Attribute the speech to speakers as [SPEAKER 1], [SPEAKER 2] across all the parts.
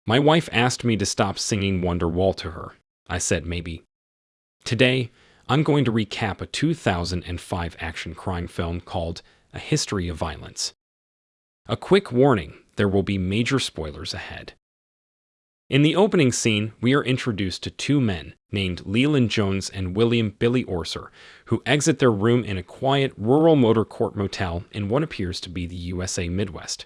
[SPEAKER 1] My wife asked me to stop singing Wonderwall to her. I said maybe. Today, I'm going to recap a 2005 action crime film called A History of Violence. A quick warning, there will be major spoilers ahead. In the opening scene, we are introduced to two men named Leland Jones and William Billy Orser, who exit their room in a quiet rural motor court motel in what appears to be the USA Midwest.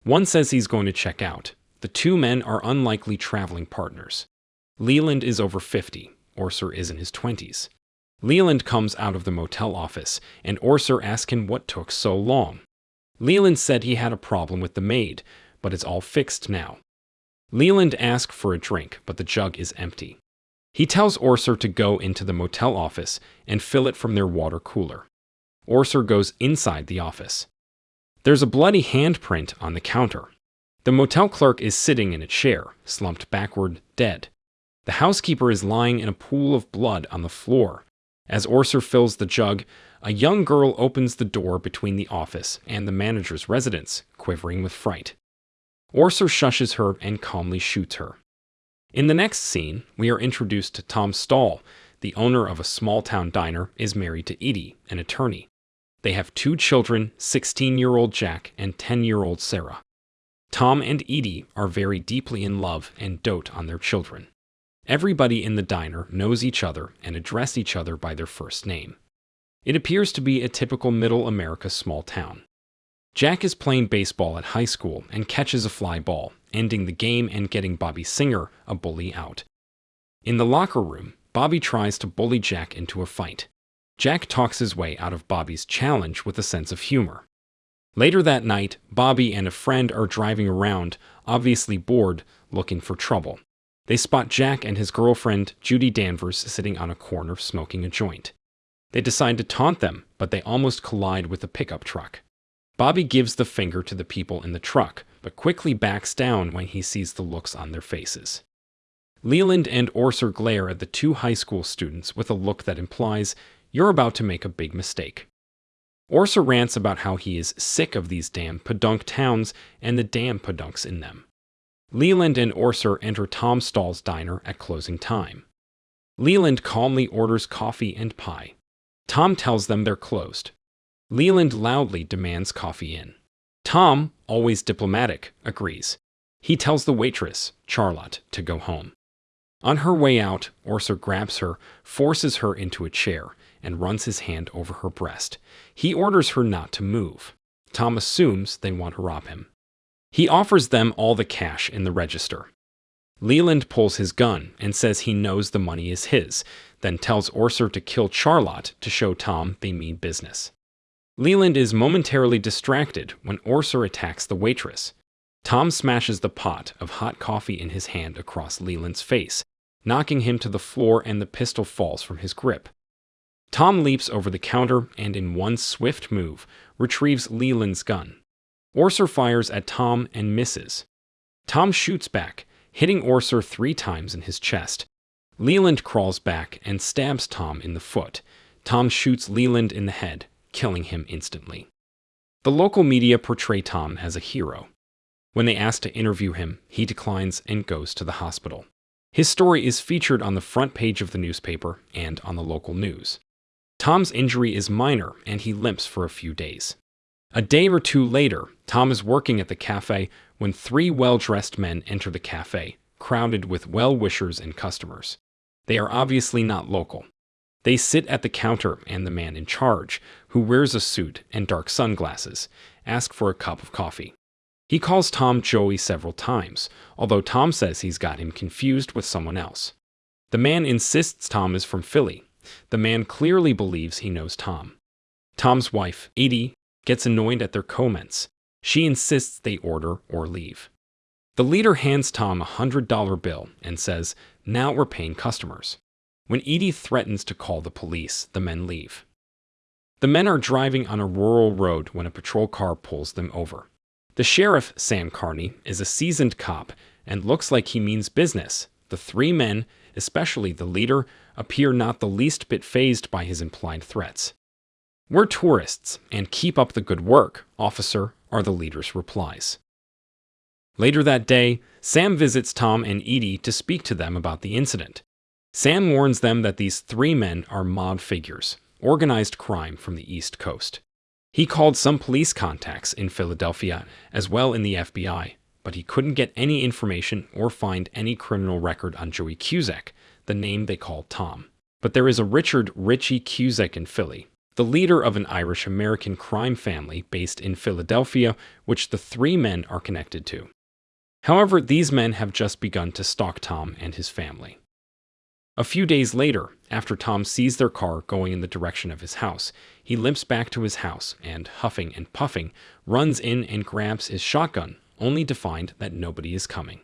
[SPEAKER 1] One says he's going to check out. The two men are unlikely traveling partners. Leland is over 50, Orser is in his 20s. Leland comes out of the motel office, and Orser asks him what took so long. Leland said he had a problem with the maid, but it's all fixed now. Leland asks for a drink, but the jug is empty. He tells Orser to go into the motel office and fill it from their water cooler. Orser goes inside the office. There's a bloody handprint on the counter. The motel clerk is sitting in a chair, slumped backward, dead. The housekeeper is lying in a pool of blood on the floor. As Orser fills the jug, a young girl opens the door between the office and the manager's residence, quivering with fright. Orser shushes her and calmly shoots her. In the next scene, we are introduced to Tom Stahl, the owner of a small-town diner, is married to Edie, an attorney. They have two children, 16-year-old Jack and 10-year-old Sarah. Tom and Edie are very deeply in love and dote on their children. Everybody in the diner knows each other and address each other by their first name. It appears to be a typical Middle America small town. Jack is playing baseball at high school and catches a fly ball, ending the game and getting Bobby Singer, a bully, out. In the locker room, Bobby tries to bully Jack into a fight. Jack talks his way out of Bobby's challenge with a sense of humor. Later that night, Bobby and a friend are driving around, obviously bored, looking for trouble. They spot Jack and his girlfriend, Judy Danvers, sitting on a corner smoking a joint. They decide to taunt them, but they almost collide with a pickup truck. Bobby gives the finger to the people in the truck, but quickly backs down when he sees the looks on their faces. Leland and Orser glare at the two high school students with a look that implies, "You're about to make a big mistake." Orser rants about how he is sick of these damn podunk towns and the damn podunks in them. Leland and Orser enter Tom Stahl's diner at closing time. Leland calmly orders coffee and pie. Tom tells them they're closed. Leland loudly demands coffee in. Tom, always diplomatic, agrees. He tells the waitress, Charlotte, to go home. On her way out, Orser grabs her, forces her into a chair, and runs his hand over her breast. He orders her not to move. Tom assumes they want to rob him. He offers them all the cash in the register. Leland pulls his gun and says he knows the money is his, then tells Orser to kill Charlotte to show Tom they mean business. Leland is momentarily distracted when Orser attacks the waitress. Tom smashes the pot of hot coffee in his hand across Leland's face, knocking him to the floor, and the pistol falls from his grip. Tom leaps over the counter and in one swift move retrieves Leland's gun. Orser fires at Tom and misses. Tom shoots back, hitting Orser 3 times in his chest. Leland crawls back and stabs Tom in the foot. Tom shoots Leland in the head, killing him instantly. The local media portray Tom as a hero. When they ask to interview him, he declines and goes to the hospital. His story is featured on the front page of the newspaper and on the local news. Tom's injury is minor and he limps for a few days. A day or two later, Tom is working at the cafe when 3 well-dressed men enter the cafe, crowded with well-wishers and customers. They are obviously not local. They sit at the counter, and the man in charge, who wears a suit and dark sunglasses, asks for a cup of coffee. He calls Tom Joey several times, although Tom says he's got him confused with someone else. The man insists Tom is from Philly. The man clearly believes he knows Tom. Tom's wife, Edie, gets annoyed at their comments. She insists they order or leave. The leader hands Tom a $100 bill and says, "Now we're paying customers." When Edie threatens to call the police, the men leave. The men are driving on a rural road when a patrol car pulls them over. The sheriff, Sam Carney, is a seasoned cop and looks like he means business. The 3 men, especially the leader, appear not the least bit fazed by his implied threats. "We're tourists, and keep up the good work, officer," are the leader's replies. Later that day, Sam visits Tom and Edie to speak to them about the incident. Sam warns them that these three men are mob figures, organized crime from the East Coast. He called some police contacts in Philadelphia as well in the FBI, but he couldn't get any information or find any criminal record on Joey Cusack, the name they called Tom. But there is a Richie Cusack in Philly, the leader of an Irish-American crime family based in Philadelphia, which the three men are connected to. However, these men have just begun to stalk Tom and his family. A few days later, after Tom sees their car going in the direction of his house, he limps back to his house and, huffing and puffing, runs in and grabs his shotgun, only to find that nobody is coming.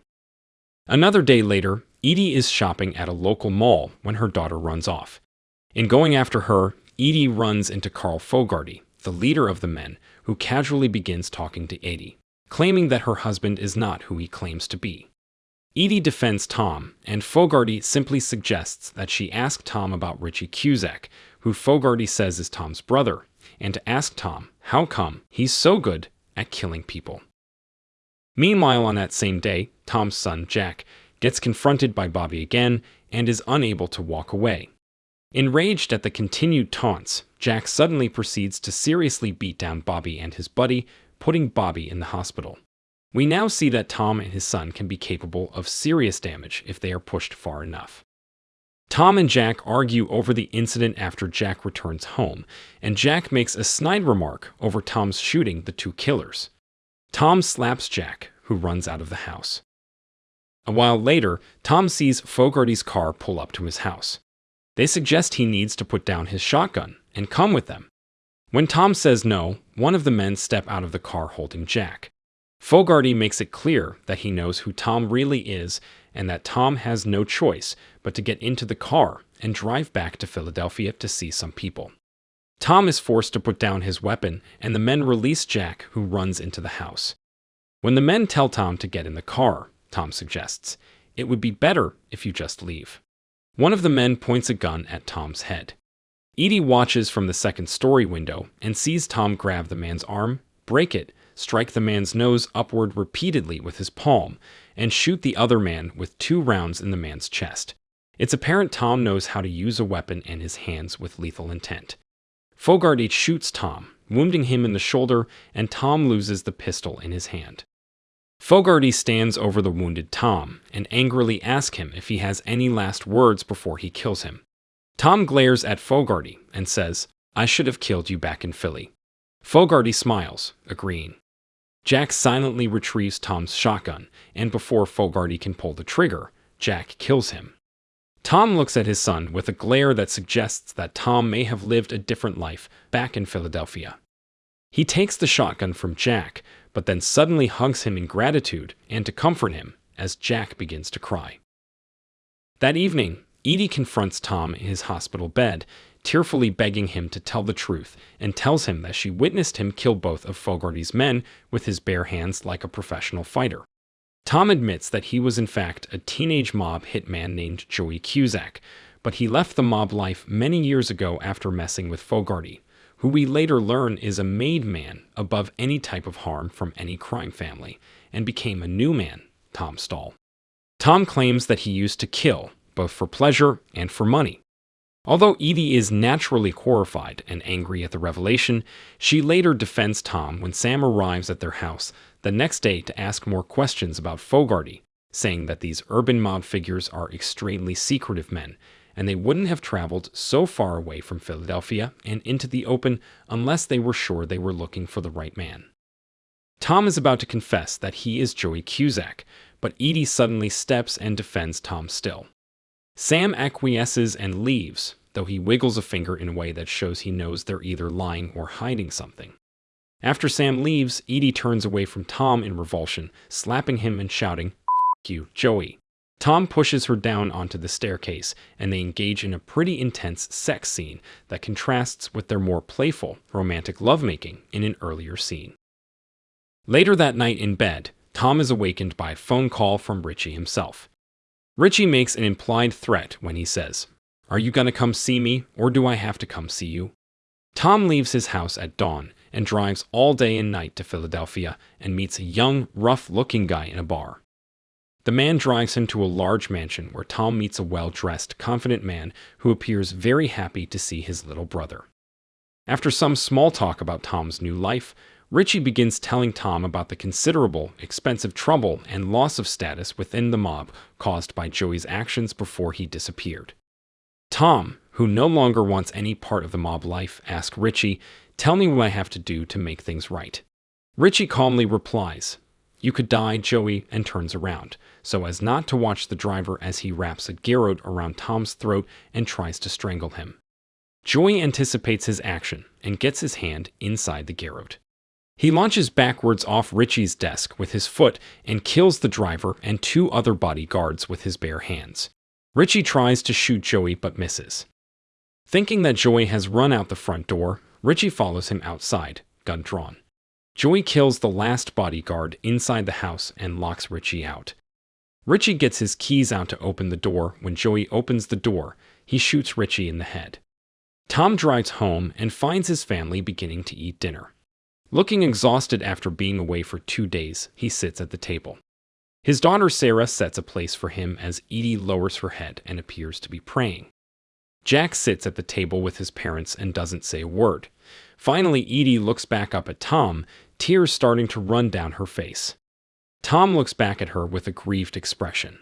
[SPEAKER 1] Another day later, Edie is shopping at a local mall when her daughter runs off. In going after her, Edie runs into Carl Fogarty, the leader of the men, who casually begins talking to Edie, claiming that her husband is not who he claims to be. Edie defends Tom, and Fogarty simply suggests that she ask Tom about Richie Cusack, who Fogarty says is Tom's brother, and to ask Tom how come he's so good at killing people. Meanwhile, on that same day, Tom's son, Jack, gets confronted by Bobby again and is unable to walk away. Enraged at the continued taunts, Jack suddenly proceeds to seriously beat down Bobby and his buddy, putting Bobby in the hospital. We now see that Tom and his son can be capable of serious damage if they are pushed far enough. Tom and Jack argue over the incident after Jack returns home, and Jack makes a snide remark over Tom's shooting the two killers. Tom slaps Jack, who runs out of the house. A while later, Tom sees Fogarty's car pull up to his house. They suggest he needs to put down his shotgun and come with them. When Tom says no, one of the men step out of the car holding Jack. Fogarty makes it clear that he knows who Tom really is and that Tom has no choice but to get into the car and drive back to Philadelphia to see some people. Tom is forced to put down his weapon, and the men release Jack, who runs into the house. When the men tell Tom to get in the car, Tom suggests, "It would be better if you just leave." One of the men points a gun at Tom's head. Edie watches from the second-story window and sees Tom grab the man's arm, break it, strike the man's nose upward repeatedly with his palm, and shoot the other man with 2 rounds in the man's chest. It's apparent Tom knows how to use a weapon in his hands with lethal intent. Fogarty shoots Tom, wounding him in the shoulder, and Tom loses the pistol in his hand. Fogarty stands over the wounded Tom and angrily asks him if he has any last words before he kills him. Tom glares at Fogarty and says, "I should have killed you back in Philly." Fogarty smiles, agreeing. Jack silently retrieves Tom's shotgun, and before Fogarty can pull the trigger, Jack kills him. Tom looks at his son with a glare that suggests that Tom may have lived a different life back in Philadelphia. He takes the shotgun from Jack, but then suddenly hugs him in gratitude and to comfort him as Jack begins to cry. That evening, Edie confronts Tom in his hospital bed, tearfully begging him to tell the truth, and tells him that she witnessed him kill both of Fogarty's men with his bare hands like a professional fighter. Tom admits that he was in fact a teenage mob hitman named Joey Cusack, but he left the mob life many years ago after messing with Fogarty, who we later learn is a made man above any type of harm from any crime family, and became a new man, Tom Stahl. Tom claims that he used to kill, both for pleasure and for money. Although Edie is naturally horrified and angry at the revelation, she later defends Tom when Sam arrives at their house the next day to ask more questions about Fogarty, saying that these urban mob figures are extremely secretive men, and they wouldn't have traveled so far away from Philadelphia and into the open unless they were sure they were looking for the right man. Tom is about to confess that he is Joey Cusack, but Edie suddenly steps and defends Tom still. Sam acquiesces and leaves, though he wiggles a finger in a way that shows he knows they're either lying or hiding something. After Sam leaves, Edie turns away from Tom in revulsion, slapping him and shouting, "F you, Joey." Tom pushes her down onto the staircase, and they engage in a pretty intense sex scene that contrasts with their more playful, romantic lovemaking in an earlier scene. Later that night in bed, Tom is awakened by a phone call from Richie himself. Richie makes an implied threat when he says, "Are you gonna come see me, or do I have to come see you?" Tom leaves his house at dawn and drives all day and night to Philadelphia and meets a young, rough-looking guy in a bar. The man drives him to a large mansion where Tom meets a well-dressed, confident man who appears very happy to see his little brother. After some small talk about Tom's new life, Richie begins telling Tom about the considerable, expensive trouble and loss of status within the mob caused by Joey's actions before he disappeared. Tom, who no longer wants any part of the mob life, asks Richie, "Tell me what I have to do to make things right." Richie calmly replies, "You could die, Joey," and turns around, so as not to watch the driver as he wraps a garrote around Tom's throat and tries to strangle him. Joey anticipates his action and gets his hand inside the garrote. He launches backwards off Richie's desk with his foot and kills the driver and 2 other bodyguards with his bare hands. Richie tries to shoot Joey but misses. Thinking that Joey has run out the front door, Richie follows him outside, gun drawn. Joey kills the last bodyguard inside the house and locks Richie out. Richie gets his keys out to open the door. When Joey opens the door, he shoots Richie in the head. Tom drives home and finds his family beginning to eat dinner. Looking exhausted after being away for 2 days, he sits at the table. His daughter Sarah sets a place for him as Edie lowers her head and appears to be praying. Jack sits at the table with his parents and doesn't say a word. Finally, Edie looks back up at Tom, tears starting to run down her face. Tom looks back at her with a grieved expression.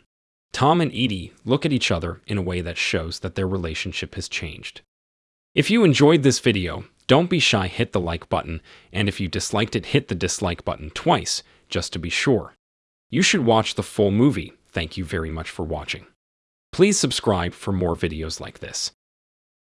[SPEAKER 1] Tom and Edie look at each other in a way that shows that their relationship has changed. If you enjoyed this video, don't be shy, hit the like button, and if you disliked it, hit the dislike button twice, just to be sure. You should watch the full movie. Thank you very much for watching. Please subscribe for more videos like this.